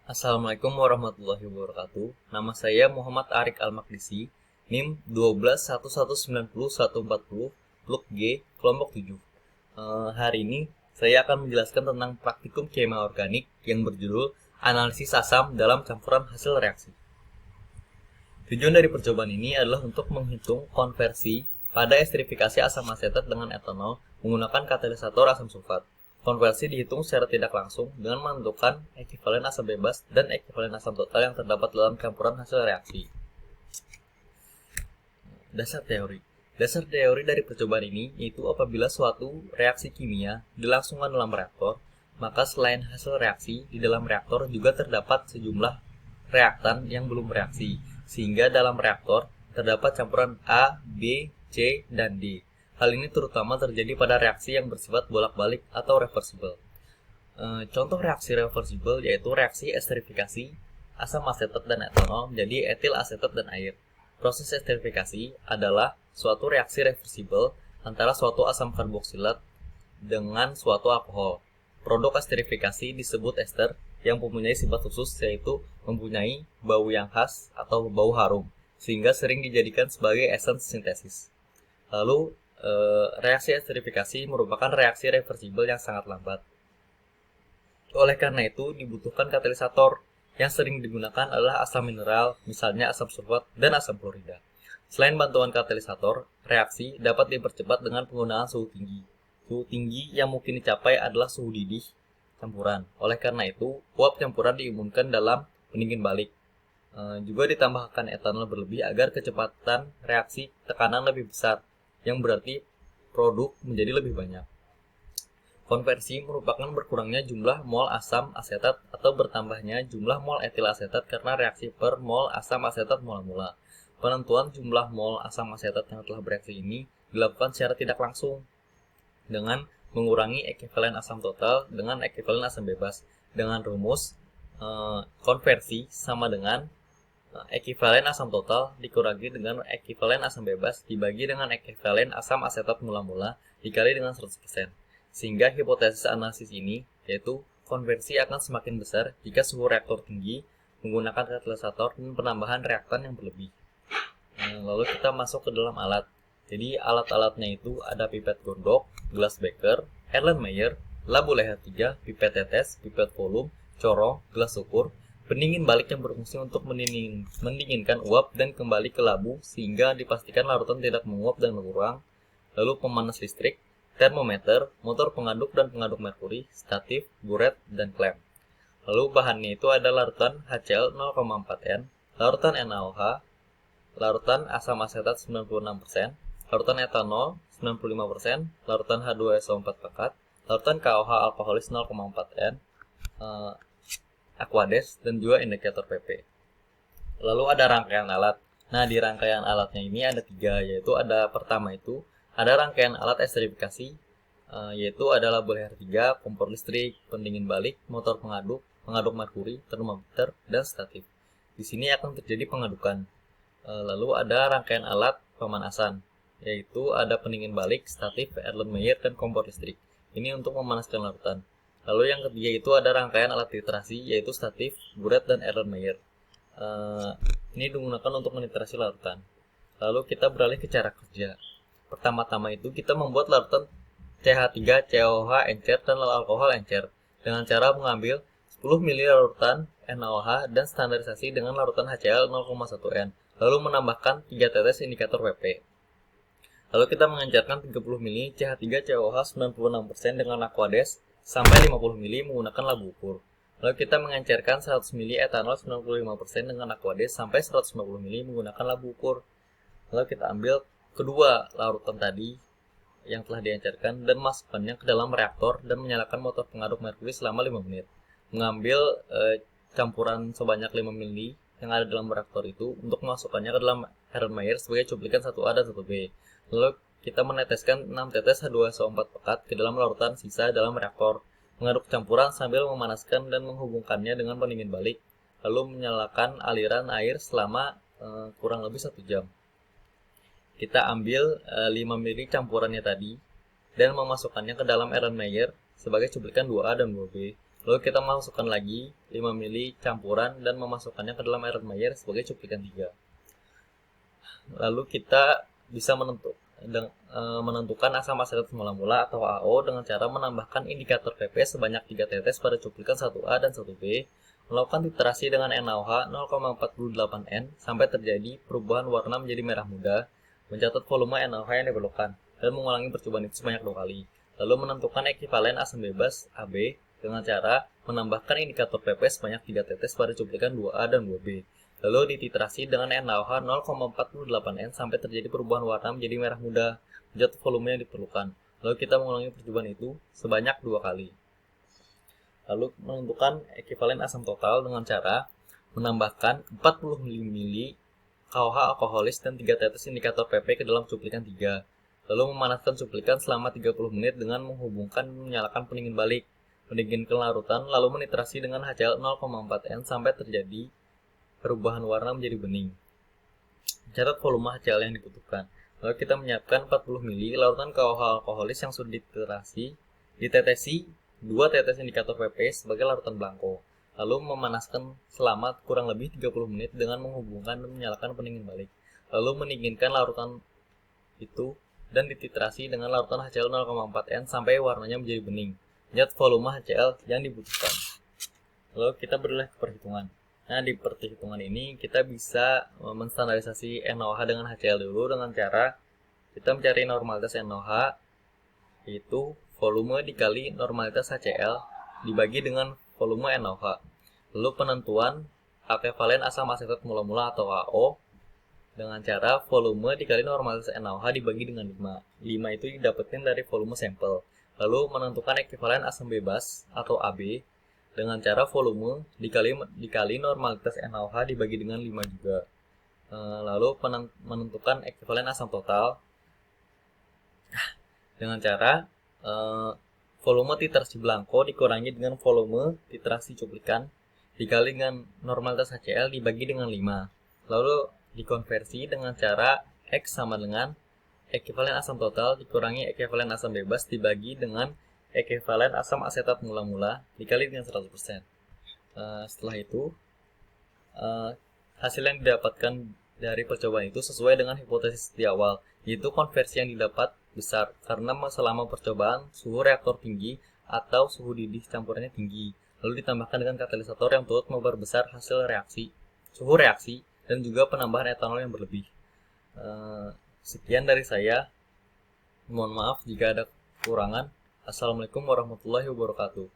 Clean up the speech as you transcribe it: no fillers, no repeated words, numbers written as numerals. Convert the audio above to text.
Assalamualaikum warahmatullahi wabarakatuh. Nama saya Muhammad Arik Al-Makdisi, NIM 1211901440, Blok G, kelompok 7. Hari ini saya akan menjelaskan tentang praktikum kimia organik yang berjudul Analisis Asam dalam Campuran Hasil Reaksi. Tujuan dari percobaan ini adalah untuk menghitung konversi pada esterifikasi asam asetat dengan etanol menggunakan katalisator asam sulfat. Konversi dihitung secara tidak langsung dengan menentukan ekivalen asam bebas dan ekivalen asam total yang terdapat dalam campuran hasil reaksi. Dasar teori dari percobaan ini yaitu apabila suatu reaksi kimia dilangsungkan dalam reaktor, maka selain hasil reaksi, di dalam reaktor juga terdapat sejumlah reaktan yang belum bereaksi, sehingga dalam reaktor terdapat campuran A, B, C, dan D. Hal ini terutama terjadi pada reaksi yang bersifat bolak-balik atau reversible. Contoh reaksi reversible yaitu reaksi esterifikasi asam asetat dan etanol menjadi etil asetat dan air. Proses esterifikasi adalah suatu reaksi reversible antara suatu asam karboksilat dengan suatu alkohol. Produk esterifikasi disebut ester yang mempunyai sifat khusus yaitu mempunyai bau yang khas atau bau harum, sehingga sering dijadikan sebagai esens sintesis. Lalu, reaksi esterifikasi merupakan reaksi reversibel yang sangat lambat. Oleh karena itu, dibutuhkan katalisator. Yang sering digunakan adalah asam mineral, misalnya asam sulfat dan asam klorida. Selain bantuan katalisator, reaksi dapat dipercepat dengan penggunaan suhu tinggi. Suhu tinggi yang mungkin dicapai adalah suhu didih campuran. Oleh karena itu, uap campuran diumumkan dalam pendingin balik. Juga ditambahkan etanol berlebih agar kecepatan reaksi tekanan lebih besar, yang berarti produk menjadi lebih banyak. Konversi merupakan berkurangnya jumlah mol asam asetat atau bertambahnya jumlah mol etil asetat karena reaksi per mol asam asetat mula-mula. Penentuan jumlah mol asam asetat yang telah bereaksi ini dilakukan secara tidak langsung dengan mengurangi ekivalen asam total dengan ekivalen asam bebas dengan rumus konversi sama dengan ekivalen asam total dikurangi dengan ekivalen asam bebas dibagi dengan ekivalen asam asetat mula-mula dikali dengan 100%. Sehingga hipotesis analisis ini yaitu konversi akan semakin besar jika suhu reaktor tinggi menggunakan katalisator dan penambahan reaktan yang berlebih. Lalu kita masuk ke dalam alat. Jadi alat-alatnya itu ada pipet gondok, gelas beker, Erlenmeyer, labu leher 3, pipet tetes, pipet volume, corong, gelas ukur, pendingin balik yang berfungsi untuk mendinginkan uap dan kembali ke labu sehingga dipastikan larutan tidak menguap dan berkurang, lalu pemanas listrik, termometer, motor pengaduk dan pengaduk merkuri, statif, buret, dan klem. Lalu bahannya itu ada larutan HCl 0,4N, larutan NaOH, larutan asam asetat 96%, larutan etanol 95%, larutan H2SO4 pekat, larutan KOH alkoholis 0,4N, Aquades, dan juga indikator PP. Lalu ada rangkaian alat. Nah, di rangkaian alatnya ini ada 3, yaitu ada pertama itu ada rangkaian alat esterifikasi, yaitu ada labu leher 3, kompor listrik, pendingin balik, motor pengaduk, pengaduk merkuri, termometer, dan statif. Di sini akan terjadi pengadukan. Lalu ada rangkaian alat pemanasan, yaitu ada pendingin balik, statif, Erlenmeyer, dan kompor listrik. Ini untuk memanaskan larutan. Lalu yang ketiga itu ada rangkaian alat titrasi, yaitu statif, buret, dan Erlenmeyer. Ini digunakan untuk menitrasi larutan. Lalu kita beralih ke cara kerja. Pertama-tama itu kita membuat larutan CH3, COH encer, dan alkohol encer dengan cara mengambil 10 ml larutan NaOH dan standarisasi dengan larutan HCl 0,1N, lalu menambahkan 3 tetes indikator PP. Lalu kita mengencerkan 30 ml CH3 COH 96% dengan Aquades sampai 50 ml menggunakan labu ukur. Lalu kita mengencerkan 100 ml etanol 95% dengan Aquades sampai 150 ml menggunakan labu ukur. Lalu kita ambil kedua larutan tadi yang telah diencerkan dan masukkannya ke dalam reaktor dan menyalakan motor pengaduk merkuri selama 5 menit. Mengambil campuran sebanyak 5 ml yang ada dalam reaktor itu untuk memasukkannya ke dalam Erlenmeyer sebagai cuplikan 1A dan 1B. Lalu kita meneteskan 6 tetes H2SO4 pekat ke dalam larutan sisa dalam reaktor. Mengaduk campuran sambil memanaskan dan menghubungkannya dengan pendingin balik, lalu menyalakan aliran air selama kurang lebih 1 jam. Kita ambil 5 ml campurannya tadi dan memasukkannya ke dalam Erlenmeyer sebagai cuplikan 2A dan 2B. Lalu kita masukkan lagi 5 ml campuran dan memasukkannya ke dalam air Mayer sebagai cuplikan 3. Lalu kita bisa menentukan asam asetat mula-mula atau AO dengan cara menambahkan indikator PP sebanyak 3 tetes pada cuplikan 1A dan 1B, melakukan titrasi dengan NaOH 0,48N sampai terjadi perubahan warna menjadi merah muda, mencatat volume NaOH yang diperlukan, dan mengulangi percobaan itu sebanyak 2 kali. Lalu menentukan ekivalen asam bebas AB dengan cara menambahkan indikator PP sebanyak 3 tetes pada cuplikan 2A dan 2B. Lalu dititrasi dengan NaOH 0,48N sampai terjadi perubahan warna menjadi merah muda, mencatat volume yang diperlukan. Lalu kita mengulangi percobaan itu sebanyak 2 kali. Lalu menentukan ekivalen asam total dengan cara menambahkan 40 ml KOH alkoholis dan 3 tetes indikator PP ke dalam cuplikan 3. Lalu memanaskan cuplikan selama 30 menit dengan menghubungkan dan menyalakan pendingin balik, mendinginkan larutan, lalu menitrasi dengan HCl 0,4N sampai terjadi perubahan warna menjadi bening. Catat volume HCl yang dibutuhkan. Lalu kita menyiapkan 40 ml larutan KOH alkoholis yang sudah ditetesi 2 tetes indikator PP sebagai larutan blanko. Lalu memanaskan selama kurang lebih 30 menit dengan menghubungkan dan menyalakan pendingin balik. Lalu mendinginkan larutan itu dan dititrasi dengan larutan HCl 0,4N sampai warnanya menjadi bening. Catat volume HCl yang dibutuhkan. Lalu kita beralih ke perhitungan. Nah, di perhitungan ini kita bisa menstandarisasi NaOH dengan HCl dulu dengan cara kita mencari normalitas NaOH, yaitu volume dikali normalitas HCl dibagi dengan volume NaOH. Lalu penentuan ekivalen asam asetat mula-mula atau AO dengan cara volume dikali normalitas NaOH dibagi dengan 5. 5 itu didapatkan dari volume sampel. Lalu menentukan ekivalen asam bebas atau AB dengan cara volume dikali normalitas NaOH dibagi dengan 5 juga. Lalu menentukan ekivalen asam total dengan cara volume titrasi blanko dikurangi dengan volume titrasi cuplikan dikali dengan normalitas HCl dibagi dengan 5. Lalu dikonversi dengan cara X sama dengan ekivalen asam total dikurangi ekivalen asam bebas dibagi dengan ekivalen asam asetat mula-mula dikali dengan 100%. Setelah itu, hasil yang didapatkan dari percobaan itu sesuai dengan hipotesis di awal, yaitu konversi yang didapat besar karena selama percobaan suhu reaktor tinggi atau suhu didih campurannya tinggi, lalu ditambahkan dengan katalisator yang turut memperbesar hasil suhu reaksi, dan juga penambahan etanol yang berlebih. Sekian dari saya. Mohon maaf jika ada kekurangan. Assalamualaikum warahmatullahi wabarakatuh.